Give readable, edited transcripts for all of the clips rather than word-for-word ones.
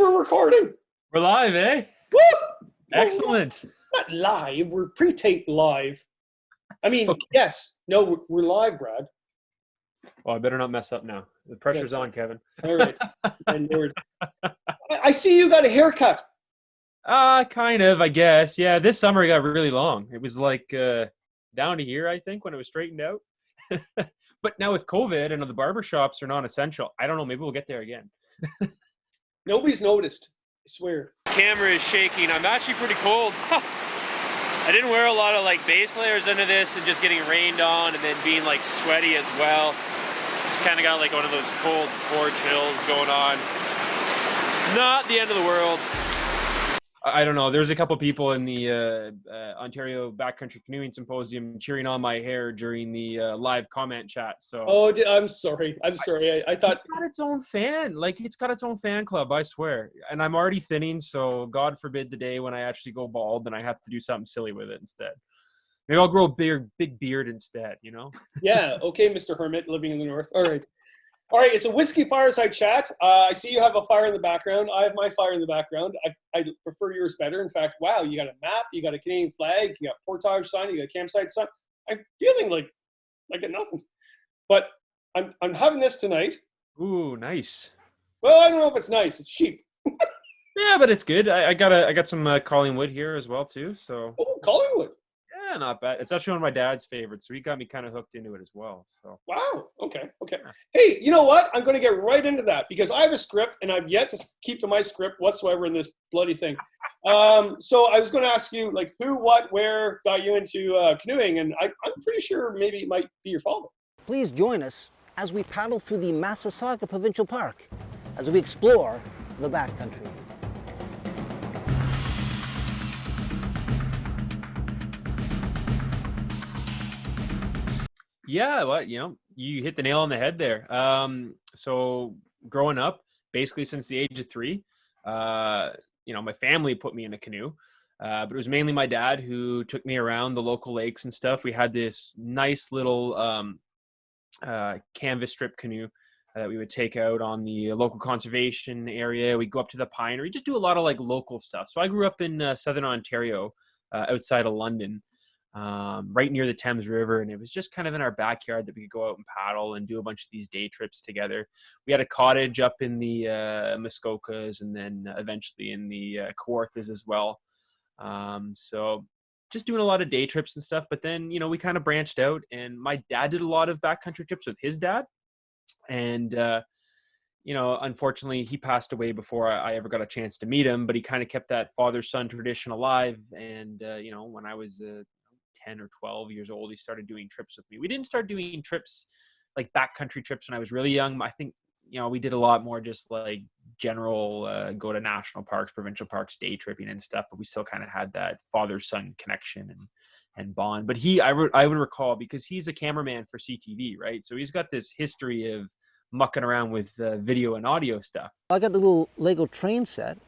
we're recording. We're live, eh? Woo! Excellent. Not live. We're pre-taped live. I mean, Okay. yes. No, we're live, Brad. Well, I better not mess up now. The pressure's on, Kevin. All right. And Lord. I see you got a haircut. Kind of, I guess. Yeah, this summer it got really long. It was like down to here, I think, when it was straightened out. But now with COVID and the barber shops are non-essential. I don't know. Maybe we'll get there again. Nobody's noticed. I swear. Camera is shaking. I'm actually pretty cold. I didn't wear a lot of like base layers into this and just getting rained on and then being like sweaty as well. Just kind of got like one of those cold core chills going on. Not the end of the world. I don't know. There's a couple people in the Ontario Backcountry Canoeing Symposium cheering on my hair during the live comment chat. So. Oh, I'm sorry. I'm sorry. I thought it's got its own fan. Like it's got its own fan club. I swear. And I'm already thinning, so God forbid the day when I actually go bald and I have to do something silly with it instead. Maybe I'll grow a big beard instead. You know. Yeah. Okay, Mr. Hermit, living in the north. All right. All right, it's a Whisky Fireside chat. I see you have a fire in the background. I have my fire in the background. I prefer yours better. In fact, wow, you got a map, you got a Canadian flag, you got portage sign, you got a campsite sign. I'm feeling like I got nothing. But I'm having this tonight. Ooh, nice. Well, I don't know if it's nice. It's cheap. Yeah, but it's good. I got some Collingwood here as well too. So. Oh, Collingwood. Yeah, not bad. It's actually one of my dad's favorites, so he got me kind of hooked into it as well. So. Wow. Okay. Hey, you know what? I'm going to get right into that because I have a script and I've yet to keep to my script whatsoever in this bloody thing. So I was going to ask you, like, who, what, where got you into canoeing, and I'm pretty sure maybe it might be your father. Please join us as we paddle through the Massasauga Provincial Park as we explore the backcountry. Yeah, well, you hit the nail on the head there. So growing up, basically since the age of 3, my family put me in a canoe, but it was mainly my dad who took me around the local lakes and stuff. We had this nice little canvas strip canoe that we would take out on the local conservation area. We'd go up to the Pinery, just do a lot of like local stuff. So I grew up in southern Ontario, outside of London. Right near the Thames River, and it was just kind of in our backyard that we could go out and paddle and do a bunch of these day trips together. We had a cottage up in the Muskokas and then eventually in the Kawarthas as well. So just doing a lot of day trips and stuff, but then, we kind of branched out, and my dad did a lot of backcountry trips with his dad. And, unfortunately he passed away before I ever got a chance to meet him, but he kind of kept that father-son tradition alive. And, when I was 10 or 12 years old, he started doing trips with me. We didn't start doing trips like backcountry trips when I was really young. I think, we did a lot more just like general go to national parks, provincial parks, day tripping and stuff, but we still kind of had that father-son connection and bond. But I would recall, because he's a cameraman for CTV, right? So he's got this history of mucking around with video and audio stuff. I got the little Lego train set,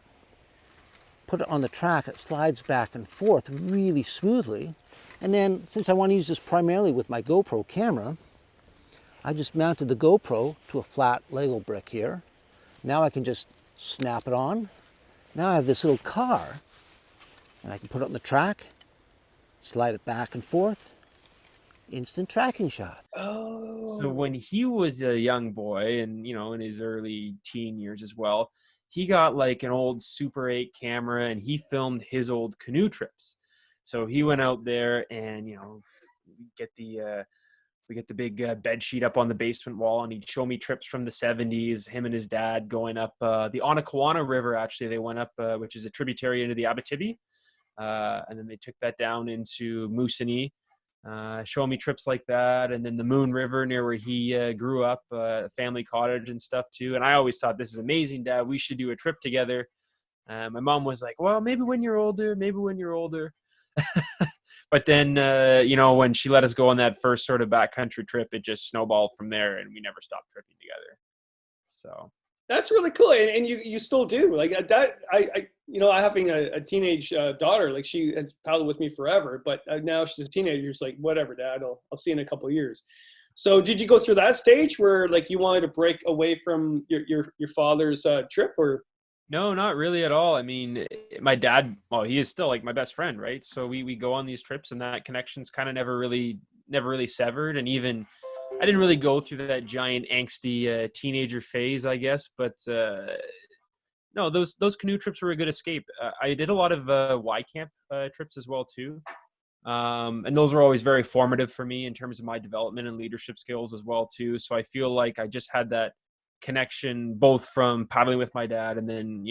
put it on the track, it slides back and forth really smoothly. And then, since I want to use this primarily with my GoPro camera, I just mounted the GoPro to a flat Lego brick here. Now I can just snap it on. Now I have this little car, and I can put it on the track, slide it back and forth, instant tracking shot. Oh. So when he was a young boy and, in his early teen years as well, he got like an old Super 8 camera and he filmed his old canoe trips. So he went out there and, we get the big bed sheet up on the basement wall, and he'd show me trips from the 70s, him and his dad going up the Onakawana River. Actually, they went up, which is a tributary into the Abitibi. And then they took that down into Moosonee, showing me trips like that. And then the Moon River near where he grew up, a family cottage and stuff too. And I always thought, this is amazing, Dad. We should do a trip together. My mom was like, well, maybe when you're older. But then, when she let us go on that first sort of backcountry trip, it just snowballed from there, and we never stopped tripping together. So that's really cool, and you still do like that. I having a teenage daughter, like she has paddled with me forever, but now she's a teenager. It's like, whatever, Dad, I'll see you in a couple of years. So did you go through that stage where like you wanted to break away from your father's trip, or? No, not really at all. I mean, my dad, well, he is still like my best friend, right? So we go on these trips, and that connection's kind of never really severed. And even I didn't really go through that giant angsty teenager phase, I guess. But no, those canoe trips were a good escape. I did a lot of Y camp trips as well too, and those were always very formative for me in terms of my development and leadership skills as well too. So I feel like I just had that connection both from paddling with my dad, and then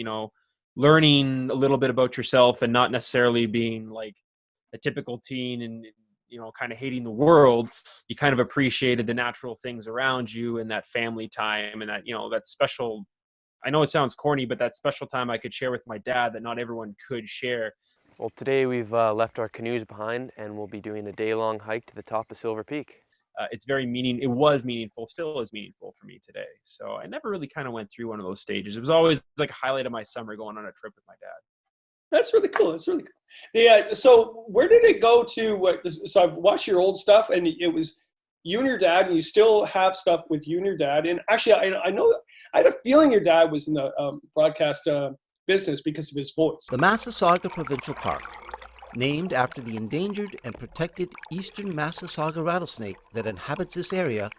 learning a little bit about yourself, and not necessarily being like a typical teen and kind of hating the world. You kind of appreciated the natural things around you, and that family time, and that that special, I know it sounds corny, but that special time I could share with my dad that not everyone could share. Well, today we've left our canoes behind, and we'll be doing a day-long hike to the top of Silver Peak. It was meaningful, still is meaningful for me today. So I never really kind of went through one of those stages. It was always like a highlight of my summer, going on a trip with my dad. That's really cool. That's really cool. Yeah. So where did it go to? So I've watched your old stuff, and it was you and your dad, and you still have stuff with you and your dad. And actually, I know, I had a feeling your dad was in the broadcast business because of his voice. The Massasauga Provincial Park, named after the endangered and protected eastern Massasauga rattlesnake that inhabits this area,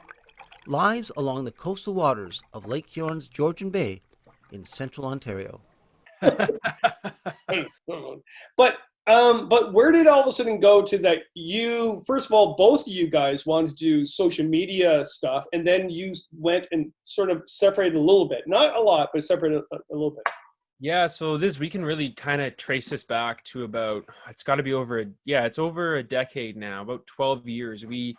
lies along the coastal waters of Lake Huron's Georgian Bay in central Ontario. But where did all of a sudden go to that? You, first of all, both of you guys wanted to do social media stuff, and then you went and sort of separated a little bit, not a lot, but separated a little bit. Yeah, so we can really kind of trace this back to about, it's got to be it's over a decade now, about 12 years. We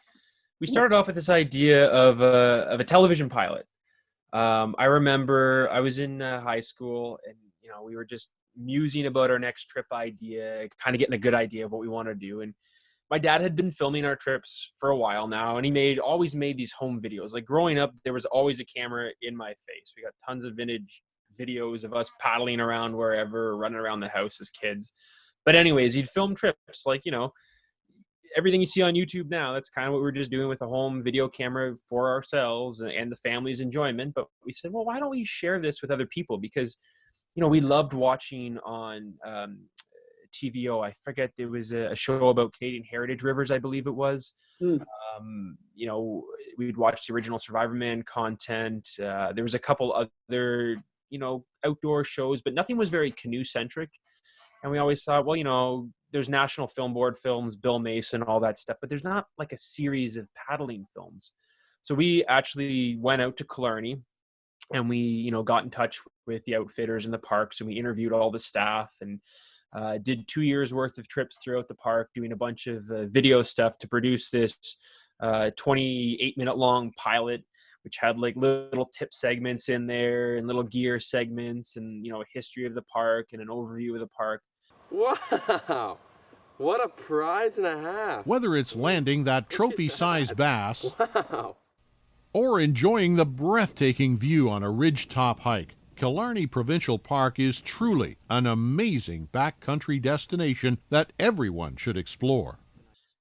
started off with this idea of a television pilot. I remember I was in high school, and we were just musing about our next trip idea, kind of getting a good idea of what we want to do. And my dad had been filming our trips for a while now, and he always made these home videos. Like growing up, there was always a camera in my face. We got tons of vintage videos of us paddling around wherever, running around the house as kids. But anyways, he'd film trips, like everything you see on YouTube now. That's kind of what we're just doing with a home video camera for ourselves and the family's enjoyment. But we said, well, why don't we share this with other people? Because we loved watching on TVO. I forget, there was a show about Canadian heritage rivers, I believe it was. We'd watch the original Survivor Man content. There was a couple other outdoor shows, but nothing was very canoe centric. And we always thought, well, there's National Film Board films, Bill Mason, all that stuff, but there's not like a series of paddling films. So we actually went out to Killarney, and we, got in touch with the outfitters in the parks, and we interviewed all the staff, and did 2 years worth of trips throughout the park, doing a bunch of video stuff to produce this 28-minute long pilot, which had like little tip segments in there and little gear segments, and a history of the park and an overview of the park. Wow, what a prize and a half. Whether it's landing that trophy-sized bass, Wow, or enjoying the breathtaking view on a ridgetop hike, Killarney Provincial Park is truly an amazing backcountry destination that everyone should explore.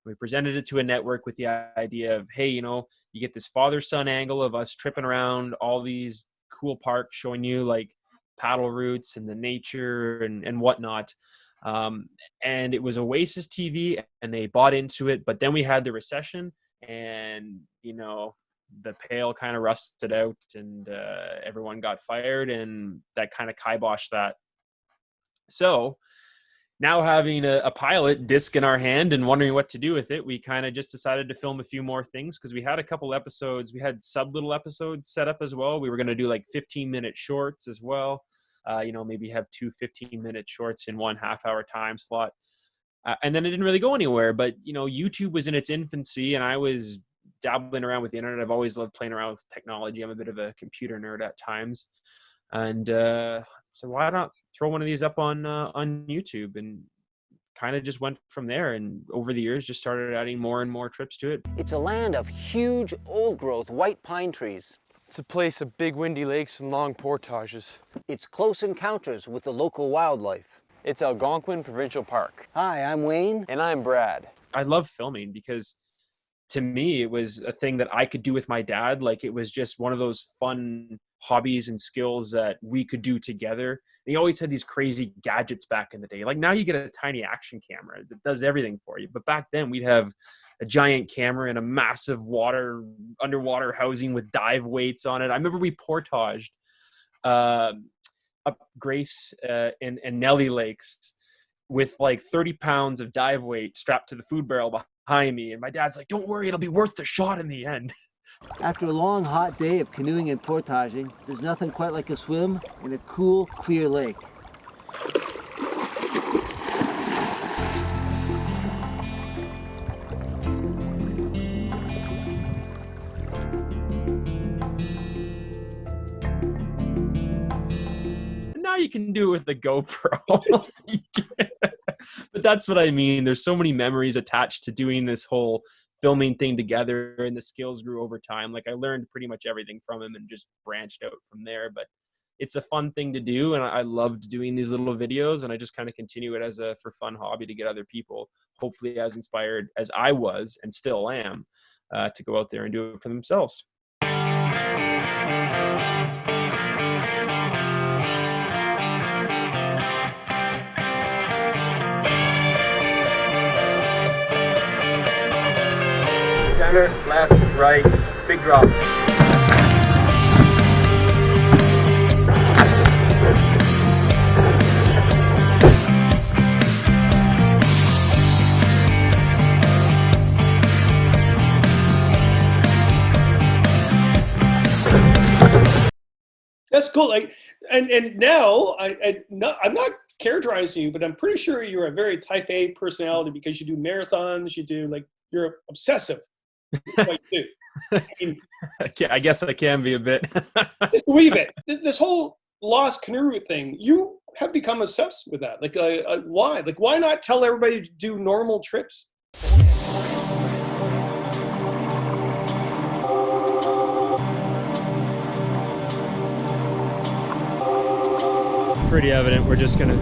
We presented it to a network with the idea of, hey, you get this father-son angle of us tripping around all these cool parks, showing you like paddle routes and the nature and whatnot. And it was Oasis TV, and they bought into it. But then we had the recession, and, the pail kind of rusted out, and everyone got fired, and that kind of kiboshed that. So now, having a pilot disc in our hand and wondering what to do with it, we kind of just decided to film a few more things, because we had a couple episodes. We had little episodes set up as well. We were going to do like 15-minute shorts as well. Maybe have 2 15-minute shorts in 1 half-hour time slot. And then it didn't really go anywhere. But, YouTube was in its infancy, and I was dabbling around with the internet. I've always loved playing around with technology. I'm a bit of a computer nerd at times. And so why not throw one of these up on YouTube, and kind of just went from there. And over the years, just started adding more and more trips to it. It's a land of huge old-growth white pine trees. it's a place of big windy lakes and long portages. It's close encounters with the local wildlife. It's Algonquin Provincial Park. Hi, I'm Wayne. And I'm Brad. I love filming because to me, it was a thing that I could do with my dad. Like, it was just one of those fun hobbies and skills that we could do together. And he always had these crazy gadgets back in the day. Like now you get a tiny action camera that does everything for you. But back then we'd have a giant camera and a massive underwater housing with dive weights on it. I remember we portaged up Grace and Nelly Lakes with like 30 pounds of dive weight strapped to the food barrel behind me. And my dad's like, don't worry, it'll be worth the shot in the end. After a long, hot day of canoeing and portaging, there's nothing quite like a swim in a cool, clear lake. Now you can do it with the GoPro. But that's what I mean. There's so many memories attached to doing this whole filming thing together, and the skills grew over time. Like I learned pretty much everything from him and just branched out from there. But it's a fun thing to do, and I loved doing these little videos, and I just kind of continue it as a for fun hobby to get other people, hopefully as inspired as I was and still am, to go out there and do it for themselves. Center, left, right, big drop. That's cool. Like, and now I'm not characterizing you, but I'm pretty sure you're a very type A personality because you do marathons. You're obsessive. Like you do. I mean, I guess I can be a bit. just a wee bit. This whole lost canoe thing, you have become obsessed with that. Like, why? Like, why not tell everybody to do normal trips? Pretty evident we're just gonna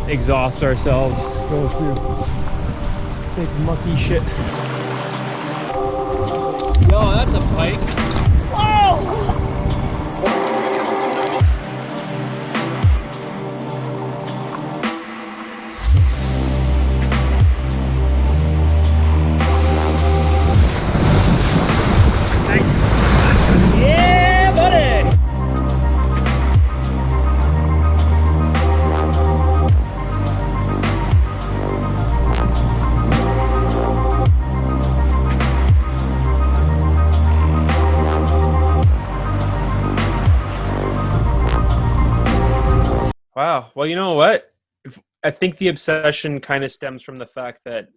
exhaust ourselves, go through big mucky shit. Yo, that's a pike. Whoa! Yeah, buddy! Wow. Well, you know what? I think the obsession kind of stems from the fact that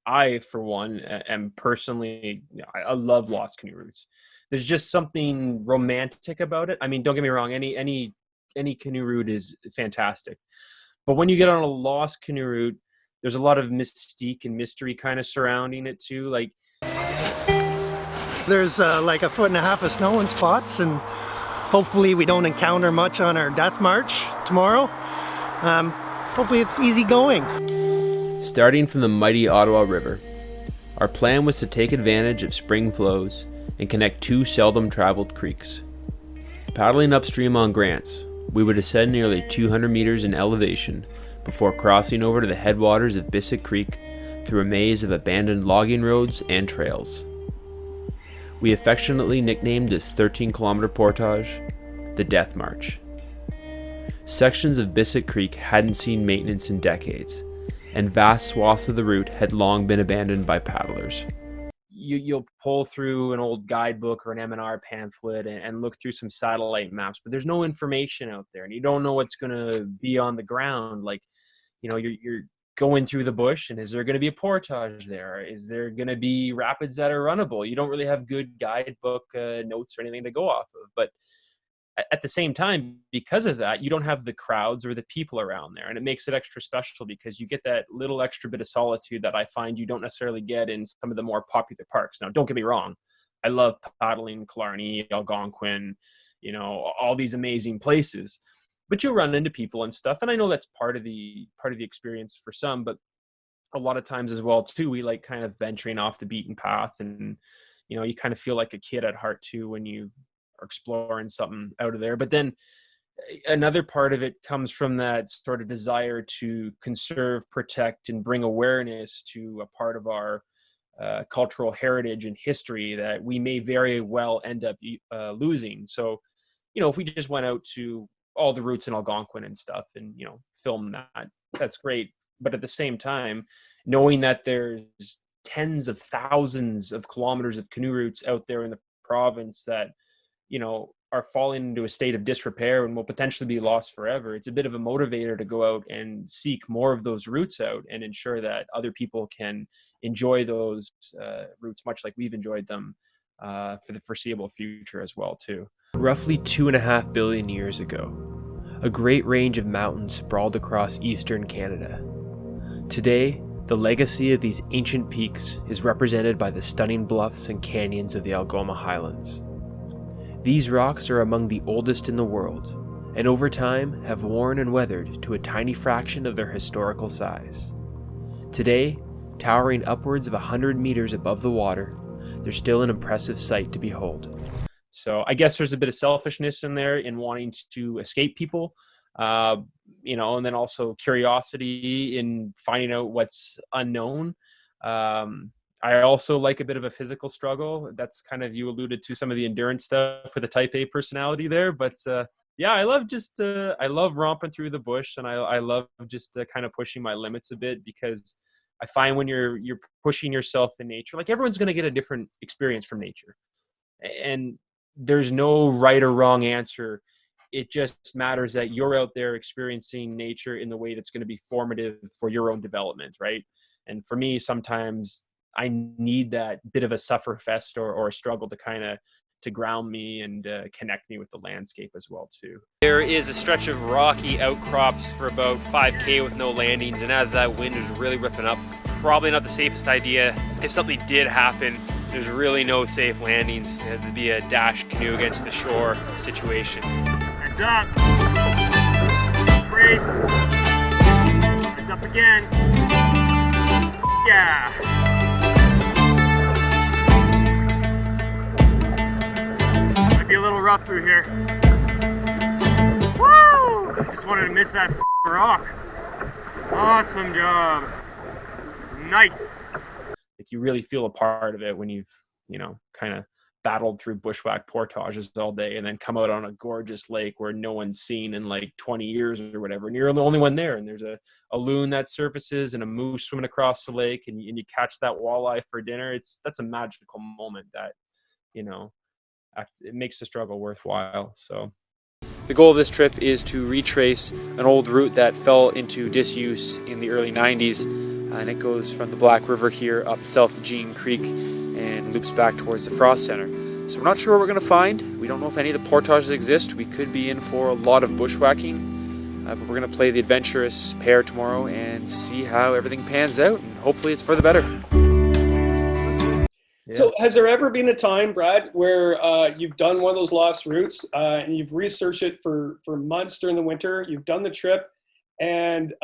I, for one, am personally, I love lost canoe routes. There's just something romantic about it. I mean, don't get me wrong. Any canoe route is fantastic, but when you get on a lost canoe route, there's a lot of mystique and mystery kind of surrounding it too. Like there's like 1.5 feet of snow in spots, and hopefully we don't encounter much on our death march tomorrow. Hopefully it's easy going. Starting from the mighty Ottawa River, our plan was to take advantage of spring flows and connect two seldom traveled creeks. Paddling upstream on Grants, we would ascend nearly 200 meters in elevation before crossing over to the headwaters of Bissett Creek through a maze of abandoned logging roads and trails. We affectionately nicknamed this 13-kilometer portage the Death March. Sections of Bissett Creek hadn't seen maintenance in decades, and vast swaths of the route had long been abandoned by paddlers. You'll pull through an old guidebook or an M&R pamphlet and look through some satellite maps, but there's no information out there, and you don't know what's going to be on the ground. Like, you know, you're going through the bush, and is there going to be a portage there? Is there going to be rapids that are runnable? You don't really have good guidebook notes or anything to go off of. But at the same time, because of that, you don't have the crowds or the people around there, and it makes it extra special because you get that little extra bit of solitude that I find you don't necessarily get in some of the more popular parks. Now, don't get me wrong, I love paddling Killarney, Algonquin, you know, all these amazing places, but you'll run into people and stuff, and I know that's part of the experience for some, but a lot of times as well too, we like kind of venturing off the beaten path, and you know, you kind of feel like a kid at heart too when you exploring something out of there. But then another part of it comes from that sort of desire to conserve, protect, and bring awareness to a part of our cultural heritage and history that we may very well end up losing. So, if we just went out to all the routes in Algonquin and stuff and, film that, that's great. But at the same time, knowing that there's tens of thousands of kilometers of canoe routes out there in the province that, are falling into a state of disrepair and will potentially be lost forever, it's a bit of a motivator to go out and seek more of those routes out and ensure that other people can enjoy those routes much like we've enjoyed them for the foreseeable future as well too. Roughly 2.5 billion years ago, a great range of mountains sprawled across eastern Canada. Today, the legacy of these ancient peaks is represented by the stunning bluffs and canyons of the Algoma Highlands. These rocks are among the oldest in the world, and over time have worn and weathered to a tiny fraction of their historical size. Today, towering upwards of 100 meters above the water, they're still an impressive sight to behold. So I guess there's a bit of selfishness in there in wanting to escape people, and then also curiosity in finding out what's unknown. I also like a bit of a physical struggle. That's kind of, you alluded to some of the endurance stuff with the type A personality there. But I love romping through the bush, and I love just kind of pushing my limits a bit, because I find when you're pushing yourself in nature, like, everyone's going to get a different experience from nature. And there's no right or wrong answer. It just matters that you're out there experiencing nature in the way that's going to be formative for your own development, right? And for me, sometimes I need that bit of a sufferfest or a struggle to kind of to ground me and connect me with the landscape as well too. There is a stretch of rocky outcrops for about 5K with no landings, and as that wind is really ripping up, probably not the safest idea. If something did happen, there's really no safe landings. It'd be a dash canoe against the shore situation. Heads up. Brace. Heads up again. Yeah. Might be a little rough through here. Woo! Just wanted to miss that rock. Awesome job. Nice. Like, you really feel a part of it when you've, kind of battled through bushwhack portages all day and then come out on a gorgeous lake where no one's seen in like 20 years or whatever, and you're the only one there, and there's a loon that surfaces and a moose swimming across the lake, and you catch that walleye for dinner. That's a magical moment that, it makes the struggle worthwhile. So the goal of this trip is to retrace an old route that fell into disuse in the early 90s, and it goes from the Black River here up south of Jean Creek and loops back towards the Frost Center. So we're not sure what we're going to find. We don't know if any of the portages exist. We could be in for a lot of bushwhacking, but we're going to play the adventurous pair tomorrow and see how everything pans out, and hopefully it's for the better. yeah. So has there ever been a time, Brad, where you've done one of those lost routes and you've researched it for months during the winter, you've done the trip, and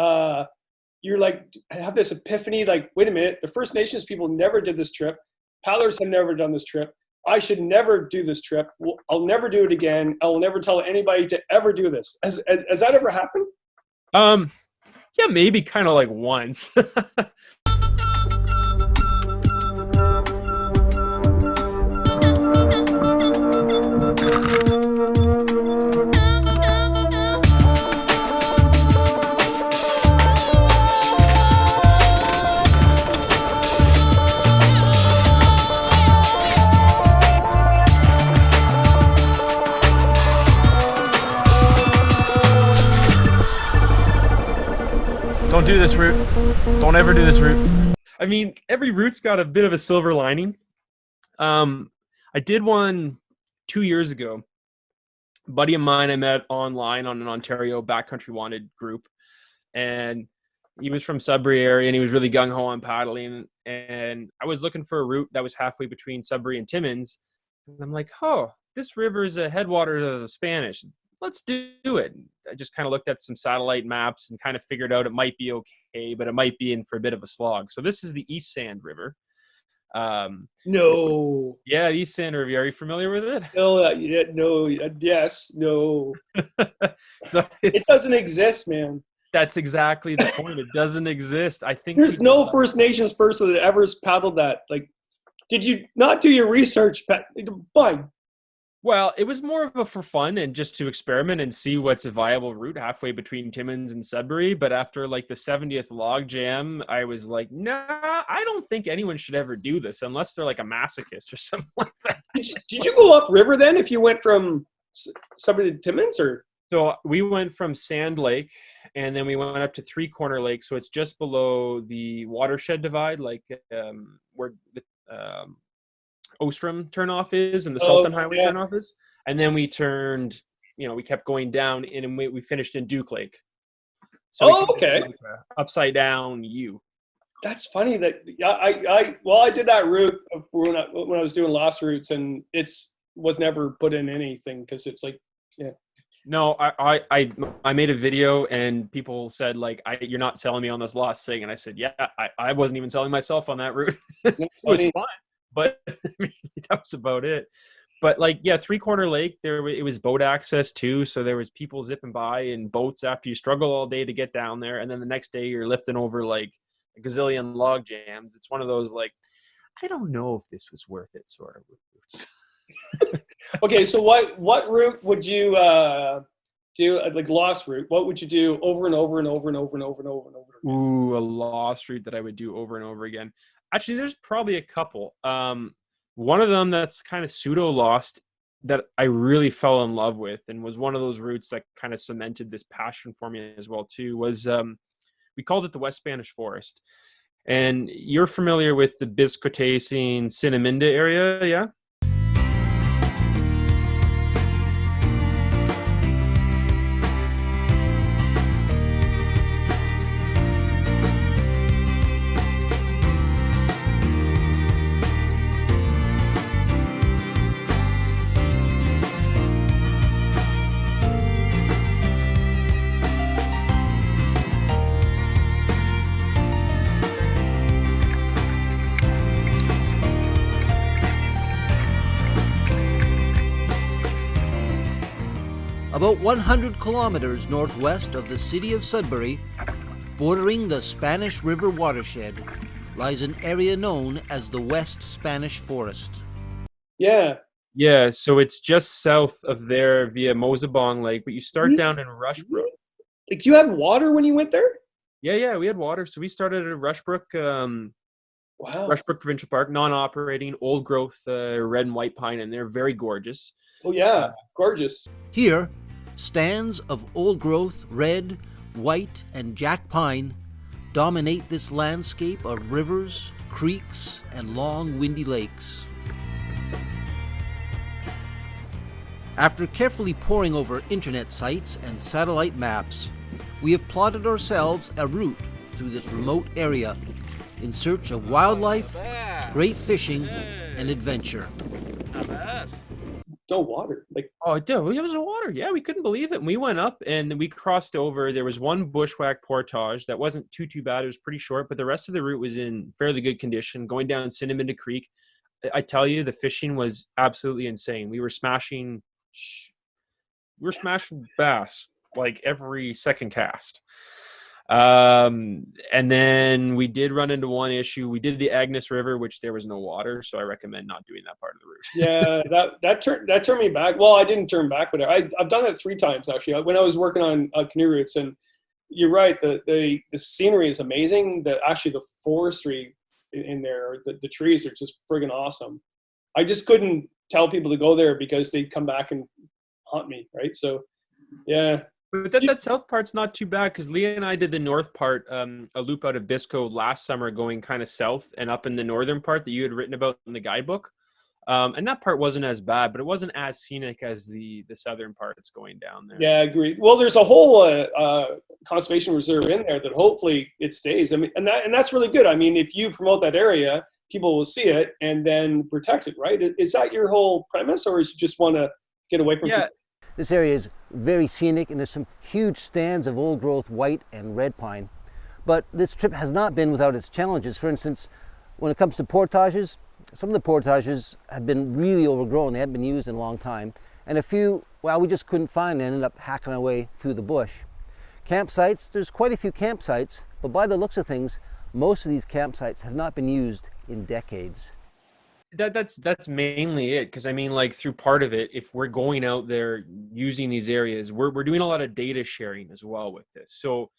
you're like, have this epiphany, like, wait a minute, the First Nations people never did this trip. Paddlers have never done this trip. I should never do this trip. I'll never do it again. I'll never tell anybody to ever do this. Has that ever happened? Yeah, maybe kind of like once. Don't do this route. Don't ever do this route. I mean, every route's got a bit of a silver lining. I did one 2 years ago. A buddy of mine I met online on an Ontario Backcountry Wanted group, and he was from Sudbury area, and he was really gung-ho on paddling, and I was looking for a route that was halfway between Sudbury and Timmins, and I'm like, oh, this river is a headwater of the Spanish. Let's do it. I just kind of looked at some satellite maps and kind of figured out it might be okay, but it might be in for a bit of a slog. So this is the East Sand River. No. Yeah, East Sand River. Are you familiar with it? No. No. Yes. No. So It doesn't exist, man. that's exactly the point. It doesn't exist. I think There's no First Nations person that ever paddled that. Like, did you not do your research? Fine. Well, it was more of a for fun and just to experiment and see what's a viable route halfway between Timmins and Sudbury. But after like the 70th log jam, I was like, nah, I don't think anyone should ever do this unless they're like a masochist or something like that. Did you go upriver then if you went from Sudbury to Timmins? Or? So we went from Sand Lake and then we went up to Three Corner Lake. So it's just below the watershed divide, like where the Ostrom turnoff is and the Sultan Highway turnoff is. And then we turned, we kept going down and we finished in Duke Lake. So okay. Like upside down U. That's funny that I did that route when I was doing lost routes and was never put in anything because it's like, yeah. No, I made a video and people said like, you're not selling me on this lost thing. And I said, yeah, I wasn't even selling myself on that route. It was fun. But that was about it. But like, yeah, Three Corner Lake, it was boat access too. So there was people zipping by in boats after you struggle all day to get down there. And then the next day you're lifting over like a gazillion log jams. It's one of those like, I don't know if this was worth it sort of routes. Okay, so what route would you do, like lost route? What would you do over and over and over and over and over and over and over again? Ooh, a lost route that I would do over and over again. Actually, there's probably a couple. One of them that's kind of pseudo lost that I really fell in love with and was one of those routes that kind of cemented this passion for me as well too was we called it the West Spanish Forest. And you're familiar with the Biscotacine Cinnamunda area, yeah? About 100 kilometers northwest of the city of Sudbury, bordering the Spanish River watershed, lies an area known as the West Spanish Forest. Yeah. Yeah, so it's just south of there via Mosebong Lake, but you start down in Rushbrook. Like, you had water when you went there? Yeah, we had water. So we started at Rushbrook, Wow. Rushbrook Provincial Park, non-operating, old growth red and white pine, and they're very gorgeous. Oh yeah, gorgeous. Here, stands of old-growth red, white, and jack pine dominate this landscape of rivers, creeks, and long, windy lakes. After carefully poring over internet sites and satellite maps, we have plotted ourselves a route through this remote area in search of wildlife, great fishing, and adventure. No water. Like, Oh, it did. It was water. Yeah, we couldn't believe it. And we went up and we crossed over. There was one bushwhack portage that wasn't too bad. It was pretty short, but the rest of the route was in fairly good condition. Going down Cinnamunda Creek, I tell you, the fishing was absolutely insane. We were smashing bass like every second cast. And then we did run into one issue. We did the Agnes River, which there was no water, so I recommend not doing that part of the route. Yeah, that turned me back. Well, I didn't turn back, but I've done that 3 times actually. When I was working on canoe routes, and you're right, the scenery is amazing. The forestry in there, the trees are just friggin' awesome. I just couldn't tell people to go there because they'd come back and haunt me, right? So, yeah. But that south part's not too bad because Leah and I did the north part, a loop out of Bisco last summer going kind of south and up in the northern part that you had written about in the guidebook. And that part wasn't as bad, but it wasn't as scenic as the southern part that's going down there. Yeah, I agree. Well, there's a whole conservation reserve in there that hopefully it stays. I mean, and that's really good. I mean, if you promote that area, people will see it and then protect it, right? Is that your whole premise, or is you just want to get away from people? This area is very scenic and there's some huge stands of old-growth white and red pine. But this trip has not been without its challenges. For instance, When it comes to portages, some of the portages have been really overgrown. They haven't been used in a long time. And a few, well, we just couldn't find and ended up hacking our way through the bush. Campsites, there's quite a few campsites, but by the looks of things, most of these campsites have not been used in decades. That's mainly it, because I mean, like, through part of it, if we're going out there using these areas, we're doing a lot of data sharing as well with this. So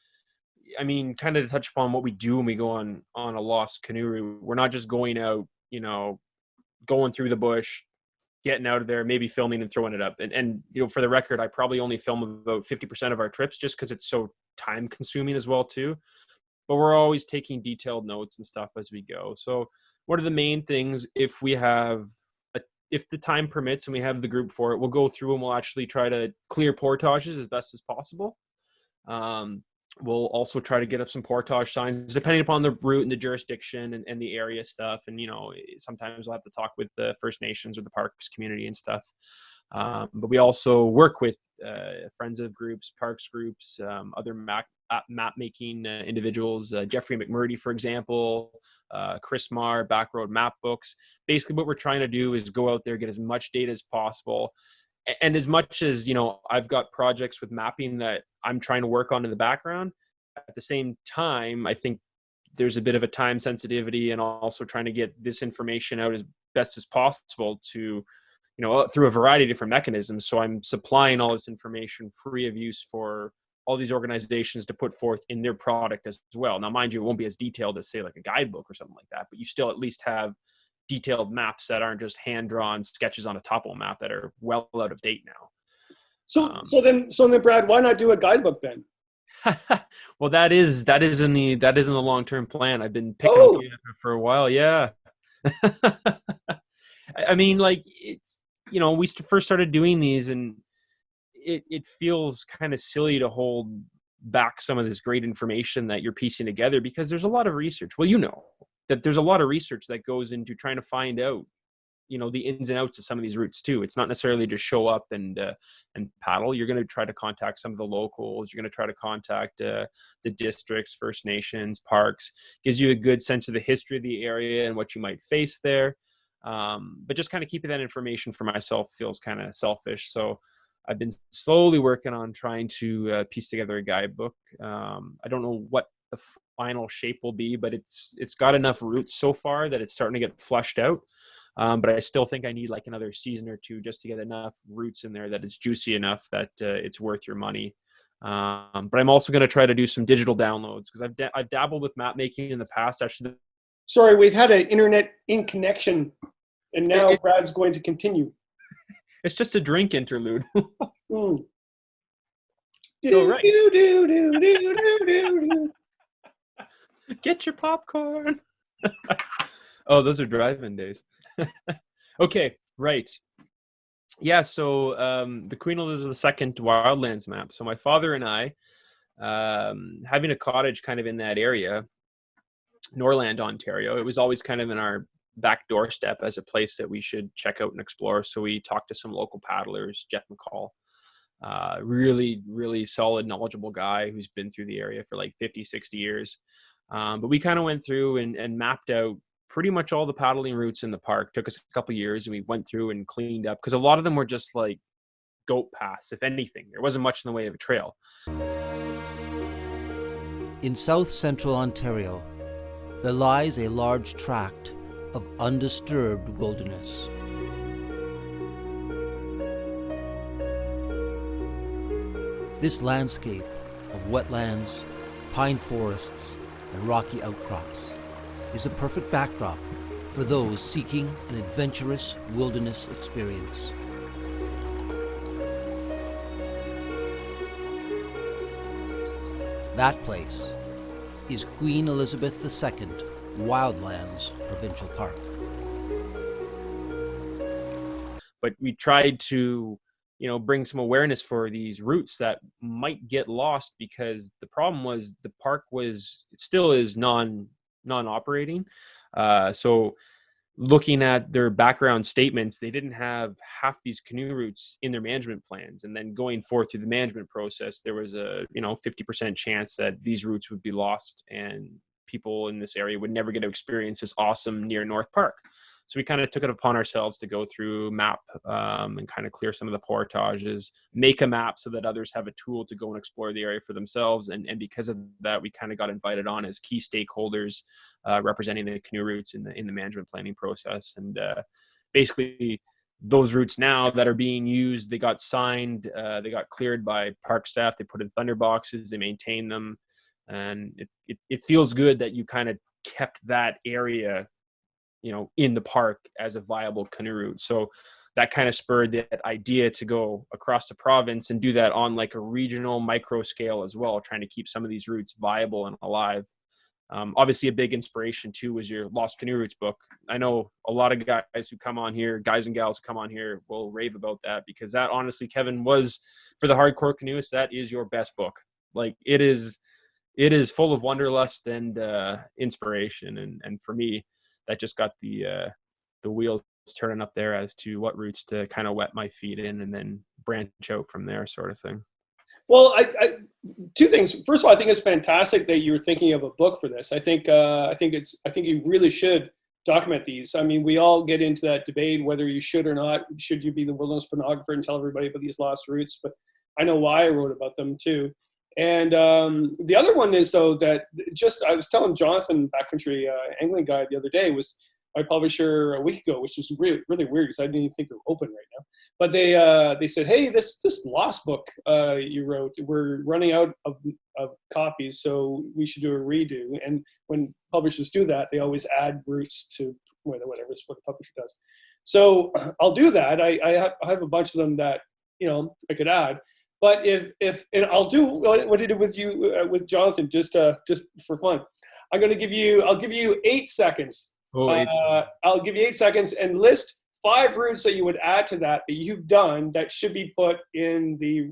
I mean, kind of to touch upon what we do when we go on a lost canoe route, we're not just going out, you know, going through the bush, getting out of there, maybe filming and throwing it up. And you know, for the record, I probably only film about 50% of our trips just because it's so time consuming as well too. But we're always taking detailed notes and stuff as we go. So one of the main things, if the time permits and we have the group for it, we'll go through and we'll actually try to clear portages as best as possible. We'll also try to get up some portage signs, depending upon the route and the jurisdiction and the area stuff. And, you know, sometimes we'll have to talk with the First Nations or the parks community and stuff. But we also work with friends of groups, parks groups, other map making individuals, Jeffrey McMurdy, for example, Chris Marr, Backroad Map Books. Basically what we're trying to do is go out there, get as much data as possible. And as much as, you know, I've got projects with mapping that I'm trying to work on in the background, at the same time, I think there's a bit of a time sensitivity and also trying to get this information out as best as possible to, you know, through a variety of different mechanisms. So I'm supplying all this information free of use for all these organizations to put forth in their product as well. Now, mind you, it won't be as detailed as, say, like a guidebook or something like that, but you still at least have detailed maps that aren't just hand-drawn sketches on a topo map that are well out of date now. So then, Brad, why not do a guidebook then? Well, that is in the long-term plan. I've been picking up it for a while. Yeah. I mean, like, it's, you know, we first started doing these and it feels kind of silly to hold back some of this great information that you're piecing together, because there's a lot of research. Well, you know, that there's a lot of research that goes into trying to find out, you know, the ins and outs of some of these routes too. It's not necessarily just show up and paddle. You're going to try to contact some of the locals. You're going to try to contact the districts, First Nations, parks. Gives you a good sense of the history of the area and what you might face there. But just kind of keeping that information for myself feels kind of selfish. So I've been slowly working on trying to piece together a guidebook. I don't know what the final shape will be, but it's got enough routes so far that it's starting to get fleshed out. But I still think I need like another season or two just to get enough routes in there that it's juicy enough that it's worth your money. But I'm also going to try to do some digital downloads, because I've dabbled with map making in the past. Actually, sorry, we've had an internet in connection, and now Brad's going to continue. It's just a drink interlude. Mm. So, right. Get your popcorn. Oh, those are drive-in days. Okay, right. Yeah, so the Queen Elizabeth II Wildlands map. So my father and I, having a cottage kind of in that area, Norland, Ontario, it was always kind of in our back doorstep as a place that we should check out and explore. So we talked to some local paddlers, Jeff McCall, really, really solid, knowledgeable guy who's been through the area for like 50, 60 years. But we kind of went through and mapped out pretty much all the paddling routes in the park. Took us a couple of years, and we went through and cleaned up, because a lot of them were just like goat paths, if anything. There wasn't much in the way of a trail. In south central Ontario, there lies a large tract of undisturbed wilderness. This landscape of wetlands, pine forests, and rocky outcrops is a perfect backdrop for those seeking an adventurous wilderness experience. That place is Queen Elizabeth II Wildlands Provincial Park. But we tried to, you know, bring some awareness for these routes that might get lost, because the problem was the park it still is non-operating. So looking at their background statements, they didn't have half these canoe routes in their management plans. And then going forth through the management process, there was a 50% chance that these routes would be lost and people in this area would never get to experience this awesome near North Park. So we kind of took it upon ourselves to go through map and kind of clear some of the portages, make a map so that others have a tool to go and explore the area for themselves. And because of that, we kind of got invited on as key stakeholders representing the canoe routes in the management planning process. And basically those routes now that are being used, they got signed, they got cleared by park staff, they put in thunder boxes, they maintain them. And it feels good that you kind of kept that area, you know, in the park as a viable canoe route. So that kind of spurred that idea to go across the province and do that on like a regional micro scale as well, trying to keep some of these routes viable and alive. Obviously a big inspiration too was your Lost Canoe Routes book. I know a lot of guys who come on here, guys and gals who come on here will rave about that, because that honestly, Kevin, was, for the hardcore canoeist, that is your best book. Like it is full of wanderlust and inspiration. And for me, that just got the wheels turning up there as to what routes to kind of wet my feet in and then branch out from there, sort of thing. Well, I two things. First of all, I think it's fantastic that you're thinking of a book for this. I think you really should document these. I mean, we all get into that debate whether you should or not. Should you be the wilderness pornographer and tell everybody about these lost routes? But I know why I wrote about them too. And the other one is, though, that just I was telling Jonathan, Backcountry angling guy, the other day, was my publisher a week ago, which was really, really weird because I didn't even think they were open right now. But they said, hey, this lost book you wrote, we're running out of copies, so we should do a redo. And when publishers do that, they always add routes to whatever is what the publisher does. So I'll do that. I have a bunch of them that, you know, I could add. But if and I'll do what I did with you with Jonathan just for fun. I'll give you 8 seconds. I'll give you 8 seconds and list 5 routes that you would add to that you've done that should be put in the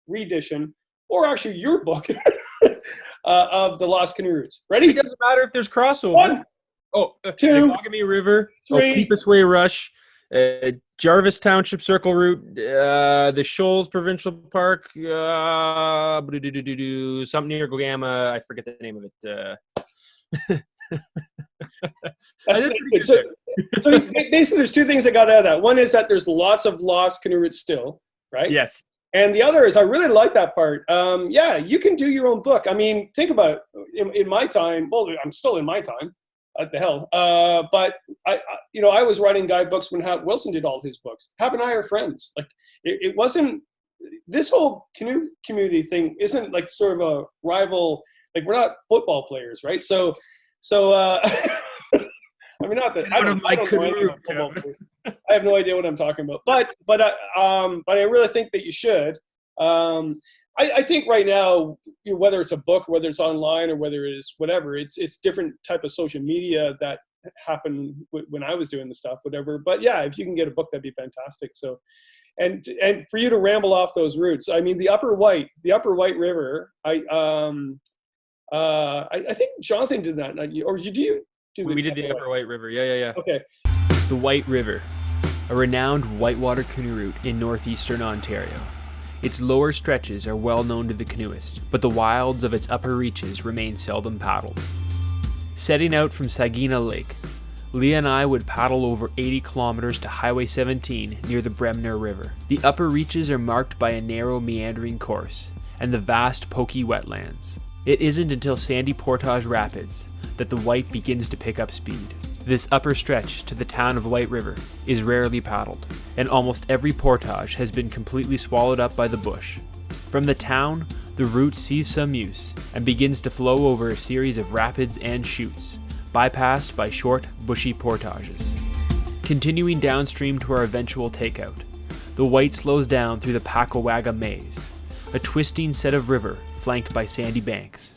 reedition, or actually your book of the Lost Canoe Routes. Ready? It doesn't matter if there's crossover. 1, 2, Nagogamy River, 3, Peepus Way Rush, Jarvis Township Circle Route, the Shoals Provincial Park, something near Gogama. I forget the name of it. So basically, there's 2 things I got out of that. One is that there's lots of lost canoe routes still, right? Yes. And the other is I really like that part. Yeah, you can do your own book. I mean, think about it. In my time. Well, I'm still in my time. What the hell? But I was writing guidebooks when Hap Wilson did all his books. Hap and I are friends. Like it wasn't, this whole canoe community thing isn't like sort of a rival. Like we're not football players, right? So I mean, not that I don't know anything about football players. I have no idea what I'm talking about. But I really think that you should. I think right now, whether it's a book, whether it's online, or whether it's whatever, it's different type of social media that happened when I was doing the stuff, whatever. But yeah, if you can get a book, that'd be fantastic. So, and for you to ramble off those routes, I mean, the Upper White River. I think Jonathan did that, or did you? We did the Upper White River. Yeah. Okay. The White River, a renowned whitewater canoe route in northeastern Ontario. Its lower stretches are well known to the canoeist, but the wilds of its upper reaches remain seldom paddled. Setting out from Saginaw Lake, Leah and I would paddle over 80 kilometers to Highway 17 near the Bremner River. The upper reaches are marked by a narrow meandering course and the vast Pokey wetlands. It isn't until Sandy Portage Rapids that the White begins to pick up speed. This upper stretch to the town of White River is rarely paddled, and almost every portage has been completely swallowed up by the bush. From the town, the route sees some use and begins to flow over a series of rapids and chutes, bypassed by short, bushy portages. Continuing downstream to our eventual takeout, the White slows down through the Pacowaga Maze, a twisting set of river flanked by sandy banks.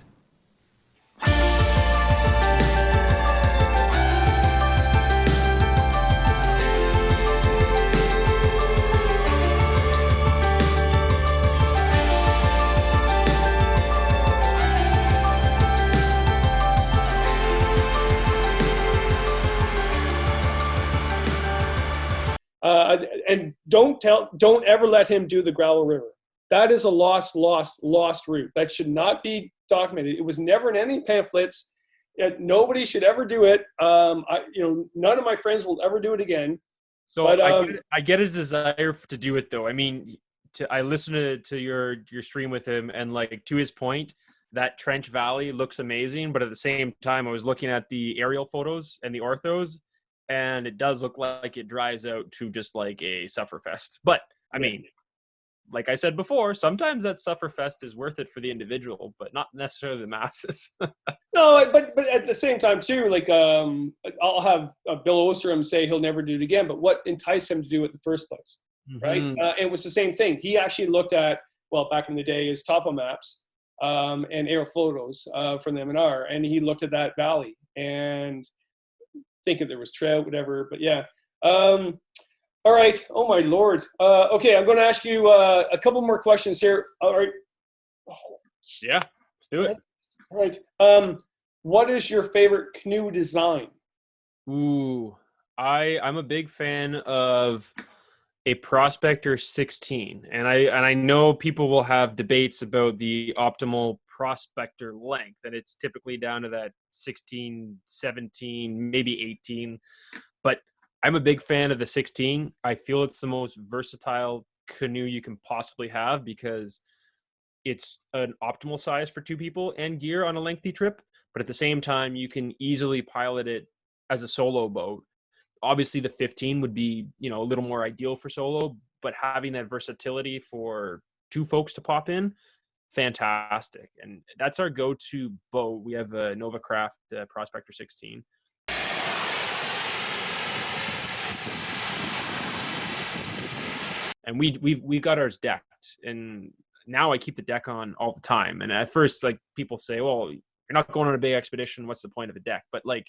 And don't ever let him do the Gravel River. That is a lost route. That should not be documented. It was never in any pamphlets. nobody should ever do it. None of my friends will ever do it again. So but, I get his desire to do it though. I mean, I listened to your stream with him, and like, to his point, that trench valley looks amazing, but at the same time I was looking at the aerial photos and the orthos, and it does look like it dries out to just like a sufferfest. But I mean, like I said before, sometimes that sufferfest is worth it for the individual, but not necessarily the masses. No, but at the same time too, like I'll have Bill Ostrom say he'll never do it again, but what enticed him to do it in the first place, right? It was the same thing. He actually looked at, well, back in the day, his topo maps and aerial photos from the M&R, and he looked at that valley and thinking there was trout, whatever. But yeah. All right. Oh my Lord. Okay, I'm going to ask you a couple more questions here. All right. Yeah, let's do it. All right. What is your favorite canoe design? Ooh, I'm a big fan of a Prospector 16, and I know people will have debates about the optimal Prospector length, and it's typically down to that 16, 17, maybe 18, but I'm a big fan of the 16. I feel it's the most versatile canoe you can possibly have because it's an optimal size for 2 people and gear on a lengthy trip, but at the same time, you can easily pilot it as a solo boat. Obviously, the 15 would be, a little more ideal for solo, but having that versatility for 2 folks to pop in, fantastic. And that's our go-to boat. We have a Novacraft Prospector 16. And we got ours decked, and now I keep the deck on all the time. And at first, like, people say, well, you're not going on a big expedition, what's the point of a deck? But like,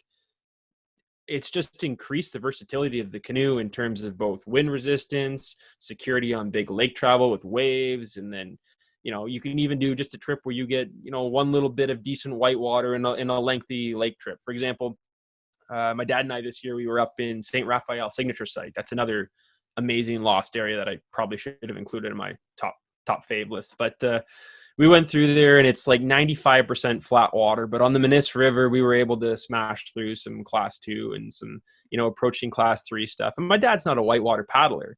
it's just increased the versatility of the canoe in terms of both wind resistance, security on big lake travel with waves, and then you can even do just a trip where you get one little bit of decent whitewater in a lengthy lake trip. For example, my dad and I this year, we were up in St. Raphael Signature Site. That's another amazing lost area that I probably should have included in my top fave list. But we went through there, and it's like 95% flat water. But on the Manus River, we were able to smash through some class 2 and some, approaching class 3 stuff. And my dad's not a whitewater paddler,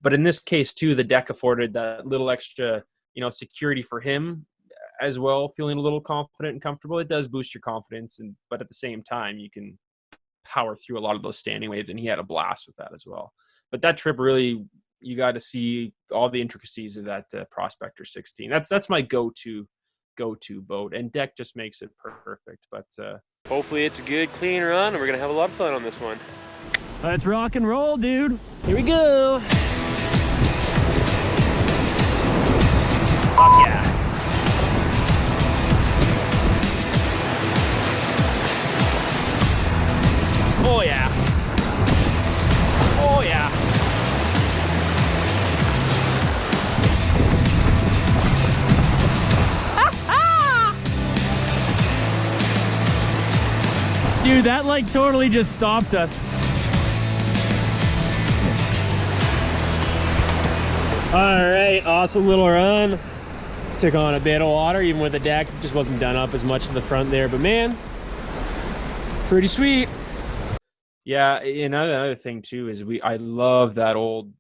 but in this case too, the deck afforded that little extra, security for him as well, feeling a little confident and comfortable. It does boost your confidence, but at the same time, you can power through a lot of those standing waves, and he had a blast with that as well. But that trip, really, you got to see all the intricacies of that Prospector 16. That's my go-to boat, and deck just makes it perfect. But Hopefully it's a good, clean run, and we're going to have a lot of fun on this one. Let's rock and roll, dude. Here we go. Fuck yeah. Oh yeah. Oh yeah. Dude, that like totally just stopped us. All right, awesome little run. Took on a bit of water, even with the deck. Just wasn't done up as much in the front there, but man, pretty sweet. Yeah, another thing too is I love that old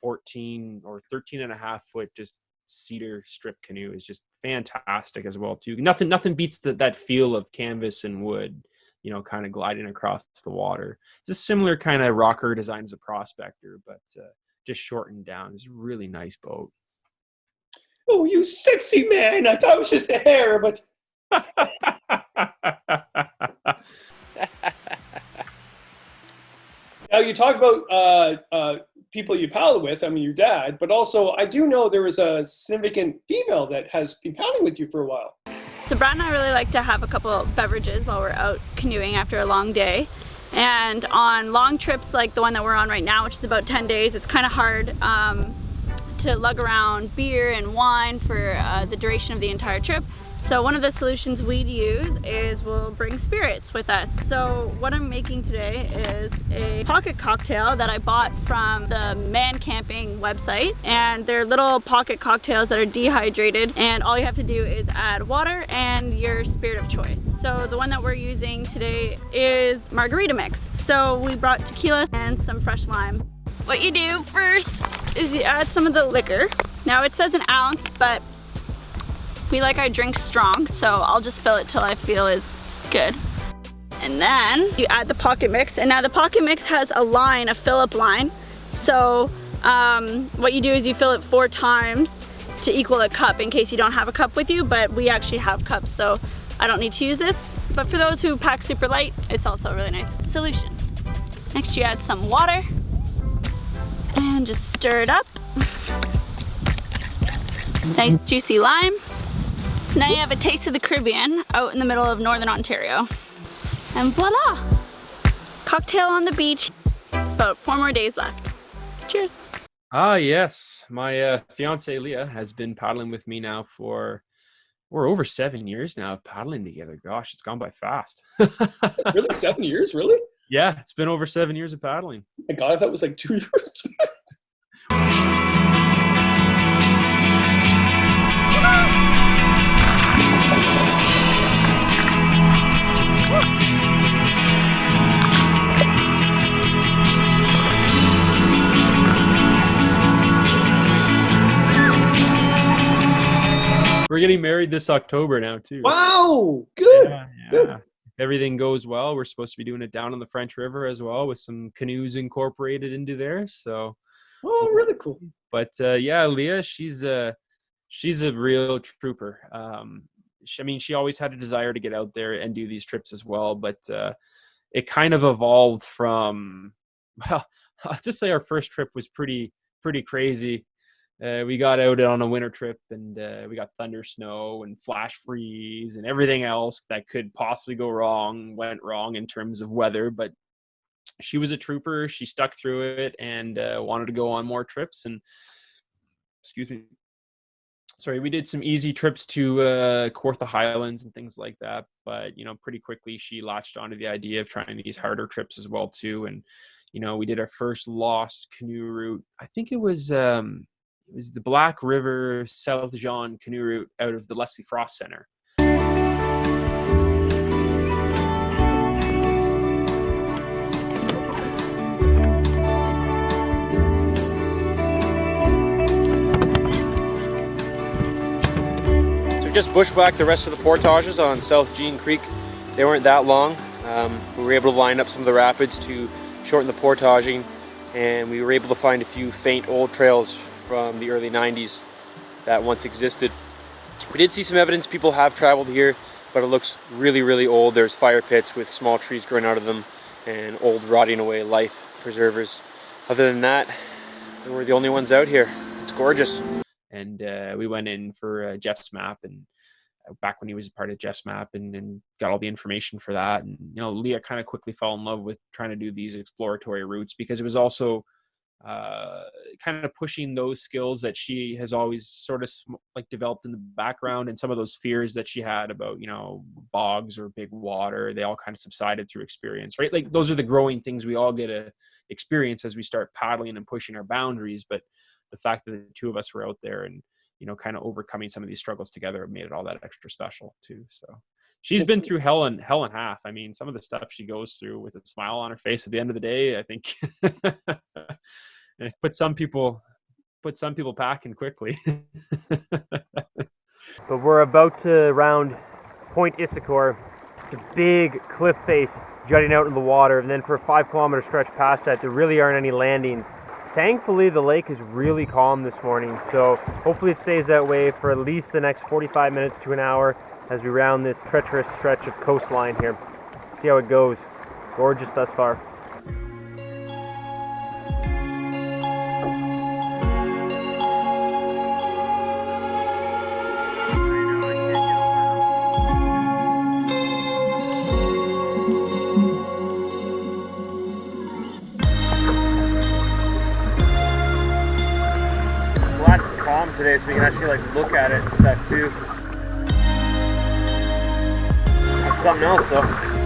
14 or 13 and a half foot just cedar strip canoe. Is just fantastic as well too. Nothing beats that feel of canvas and wood, kind of gliding across the water. It's a similar kind of rocker design as a Prospector, but just shortened down. It's a really nice boat. Oh, you sexy man! I thought it was just a hair, but. Now, you talk about people you paddle with, your dad, but also I do know there was a significant female that has been paddling with you for a while. So Brad and I really like to have a couple beverages while we're out canoeing after a long day. And on long trips like the one that we're on right now, which is about 10 days, it's kind of hard to lug around beer and wine for the duration of the entire trip. So one of the solutions we'd use is we'll bring spirits with us. So what I'm making today is a pocket cocktail that I bought from the Man Camping website, and they're little pocket cocktails that are dehydrated, and all you have to do is add water and your spirit of choice. So the one that we're using today is margarita mix. So we brought tequila and some fresh lime. What you do first is you add some of the liquor. Now it says an ounce, but we like our drinks strong, so I'll just fill it till I feel is good. And then you add the pocket mix, and now the pocket mix has a fill-up line. So what you do is you fill it 4 times to equal a cup in case you don't have a cup with you, but we actually have cups, so I don't need to use this. But for those who pack super light, it's also a really nice solution. Next you add some water and just stir it up. Nice juicy lime. So now you have a taste of the Caribbean out in the middle of Northern Ontario. And voila! Cocktail on the beach. About 4 more days left. Cheers. Ah, yes. My fiance Leah has been paddling with me now for, we're over 7 years now of paddling together. Gosh, it's gone by fast. Really? 7 years? Really? Yeah, it's been over 7 years of paddling. My God, I thought it was like 2 years. We're getting married this October now too. Wow, good. Yeah. Good. If everything goes well, we're supposed to be doing it down on the French River as well, with some canoes incorporated into there. So, Oh, really cool. but yeah, Leah, she's a real trooper. She always had a desire to get out there and do these trips as well, but it kind of evolved from, well, I'll just say our first trip was pretty crazy. We got out on a winter trip, and we got thunder, snow, and flash freeze, and everything else that could possibly go wrong went wrong in terms of weather. But she was a trooper. She stuck through it and wanted to go on more trips. And we did some easy trips to Kawartha Highlands and things like that. But pretty quickly she latched onto the idea of trying these harder trips as well too. And we did our first lost canoe route. I think it was the Black River South Jean canoe route out of the Leslie Frost Center. So just bushwhacked the rest of the portages on South Jean Creek. They weren't that long. We were able to line up some of the rapids to shorten the portaging, and we were able to find a few faint old trails from the early 90s that once existed. We did see some evidence people have traveled here, but it looks really, really old. There's fire pits with small trees growing out of them and old rotting away life preservers. Other than that, we're the only ones out here. It's gorgeous. And we went in for Jeff's map, and back when he was a part of Jeff's map, and got all the information for that. And Leah kind of quickly fell in love with trying to do these exploratory routes, because it was also kind of pushing those skills that she has always sort of developed in the background, and some of those fears that she had about bogs or big water, they all kind of subsided through experience, right? Like, those are the growing things we all get to experience as we start paddling and pushing our boundaries. But the fact that the two of us were out there and kind of overcoming some of these struggles together made it all that extra special too. So she's been through hell and half. I mean, some of the stuff she goes through with a smile on her face at the end of the day, I think it put some people packing quickly. But we're about to round Point Issaquah. It's a big cliff face jutting out in the water, and then for a 5-kilometer stretch past that, there really aren't any landings. Thankfully, the lake is really calm this morning, so hopefully it stays that way for at least the next 45 minutes to an hour as we round this treacherous stretch of coastline here. See how it goes. Gorgeous thus far. Glad it's calm today so we can actually look at it and stuff too. something else though.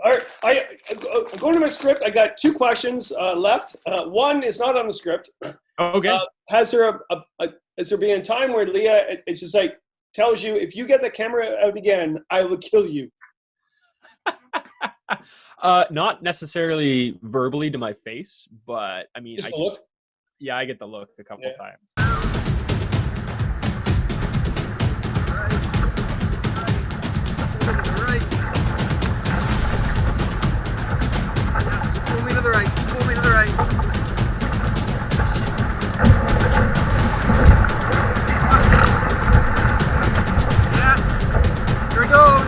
All right, going to my script. I got 2 questions left. One is not on the script. Okay. Has there been a time where Leah, it's just like, tells you, if you get the camera out again, I will kill you? Not necessarily verbally to my face, but I mean, Just a look. Yeah, I get the look a couple times. Pull me to the right. Pull me to the right. Yeah. Here it goes.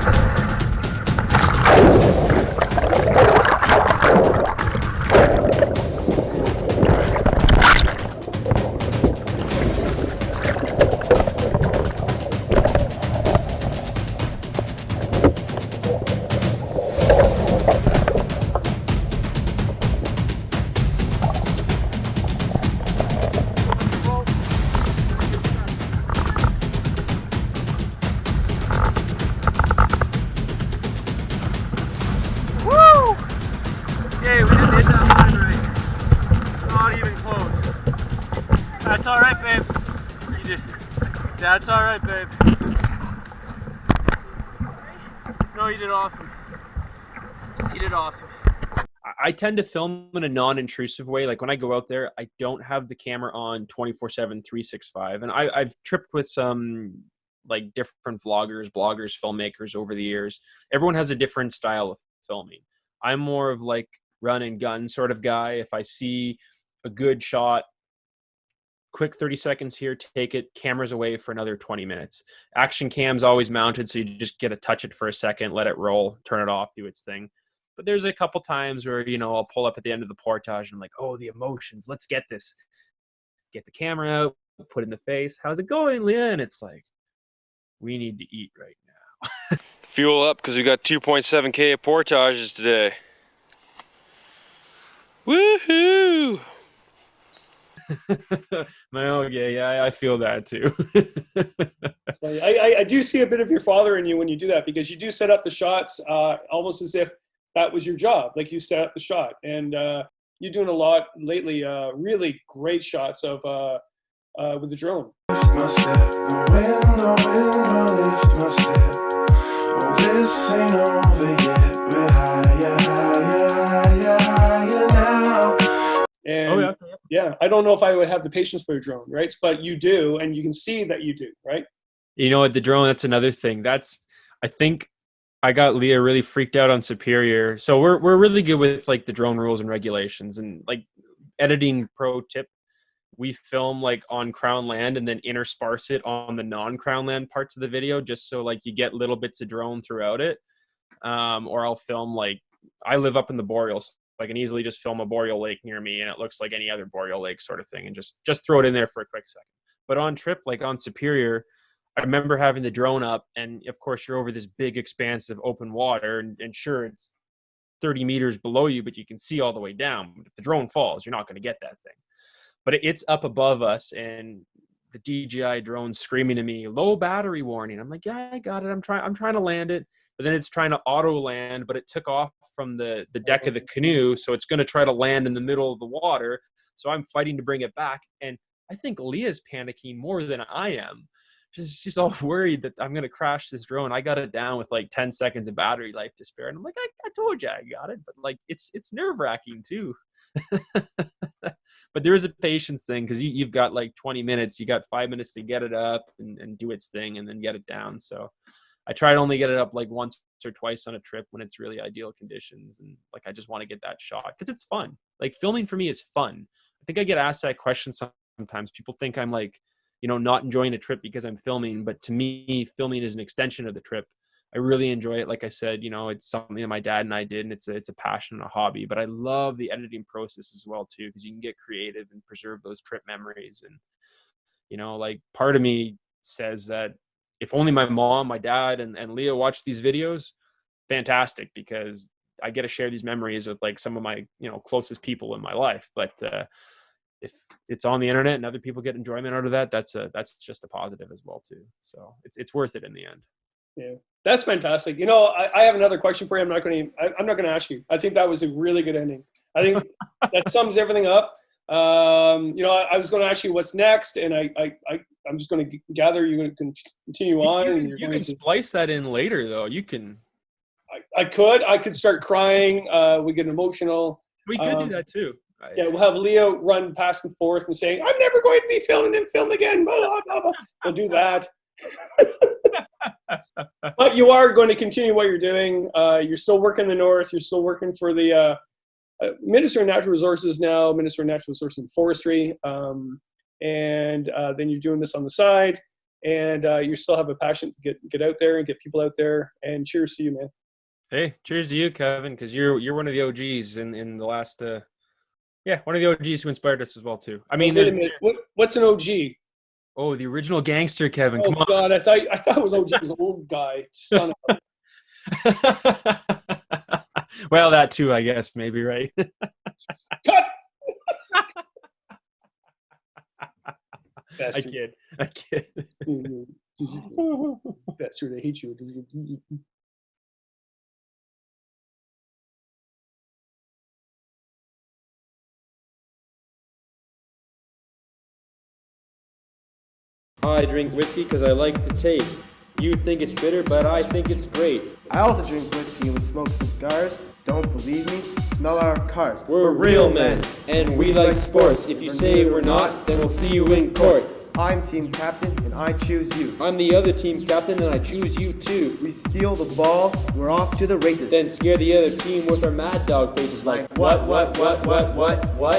Okay, we didn't hit that line right. Not even close. That's alright, babe. You did. That's alright, babe. No, you did awesome. You did awesome. I tend to film in a non-intrusive way. Like when I go out there, I don't have the camera on 24/7, 365. And I've tripped with some like different vloggers, bloggers, filmmakers over the years. Everyone has a different style of filming. I'm more of like run and gun sort of guy. If I see a good shot, quick 30 seconds here, take it, cameras away for another 20 minutes. Action cam's always mounted, so you just get to touch it for a second, let it roll, turn it off, do its thing. But there's a couple times where, you know, I'll pull up at the end of the portage and I'm like, oh, the emotions, let's get this. Get the camera out, put it in the face. How's it going, Leah? And it's like, we need to eat right now. Fuel up because we got 2.7K of portages today. Woohoo! Yeah, I feel that too. I do see a bit of your father in you when you do that, because you do set up the shots almost as if that was your job. Like you set up the shot, and you're doing a lot lately. Really great shots of with the drone. Lift my step, the wind will lift my step. Oh, this ain't over yet. We're higher, higher, higher, higher now. And yeah, I don't know if I would have the patience for a drone, right? But you do, and you can see that you do, right? You know what, the drone, that's another thing. I think I got Leah really freaked out on Superior. So we're really good with like the drone rules and regulations, and like editing pro tip. We film like on crown land and then intersperse it on the non-crown land parts of the video, just so like you get little bits of drone throughout it. Or I'll film, like, I live up in the Boreals. I can easily just film a boreal lake near me and it looks like any other boreal lake sort of thing, and just throw it in there for a quick second. But on trip, like on Superior, I remember having the drone up, and of course you're over this big expanse of open water, and sure, it's 30 meters below you, but you can see all the way down. If the drone falls, you're not going to get that thing. But it's up above us, and the DJI drone screaming to me, low battery warning. I'm like, yeah, I got it. I'm trying to land it. But then it's trying to auto land, but it took off from the deck of the canoe. So it's going to try to land in the middle of the water. So I'm fighting to bring it back. And I think Leah's panicking more than I am. She's all worried that I'm going to crash this drone. I got it down with like 10 seconds of battery life to spare. And I'm like, I told you I got it. But like, it's nerve wracking too. But there is a patience thing, because you've got like 20 minutes. You got 5 minutes to get it up and do its thing and then get it down. So I try to only get it up like once or twice on a trip when it's really ideal conditions. And like, I just want to get that shot because it's fun. Like filming for me is fun. I think I get asked that question sometimes. People think I'm like, you know, not enjoying a trip because I'm filming. But to me, filming is an extension of the trip. I really enjoy it. Like I said, you know, it's something that my dad and I did, and it's a passion and a hobby. But I love the editing process as well too, because you can get creative and preserve those trip memories. And You know, like part of me says that if only my mom, my dad, and Leah watch these videos, fantastic, because I get to share these memories with like some of my, you know, closest people in my life. But if it's on the internet and other people get enjoyment out of that, that's just a positive as well too. So it's worth it in the end. Yeah, that's fantastic. You know, I have another question for you. I'm not going to ask you. I think that was a really good ending. I think that sums everything up. You know, I was going to ask you what's next, and I'm just going to gather you're going to continue on. You can splice that in later, though. You can. I could start crying. We get emotional. We could do that too. Yeah, we'll have Leah run past and forth and saying, "I'm never going to be filming and film again." Blah, blah, blah, blah. We'll do that. But you are going to continue what you're doing. You're still working in the north. You're still working for the Minister of Natural Resources now, Minister of Natural Resources and Forestry. And then you're doing this on the side. And you still have a passion to get out there and get people out there. And cheers to you, man. Hey, cheers to you, Kevin, because you're one of the OGs in the last one of the OGs who inspired us as well too. I mean, what's an OG? Oh, the original gangster, Kevin. Come on. God, I thought it was OG was an old guy. Son of Well, that too, I guess, maybe, right? Cut. I kid. That's true. They hate you. I drink whiskey because I like the taste. You think it's bitter, but I think it's great. I also drink whiskey and we smoke cigars. Don't believe me? Smell our cars. We're real men, and we like sports. If you say we're not, then we'll see you in court. I'm team captain and I choose you. I'm the other team captain and I choose you too. We steal the ball, we're off to the races. Then scare the other team with our mad dog faces like what?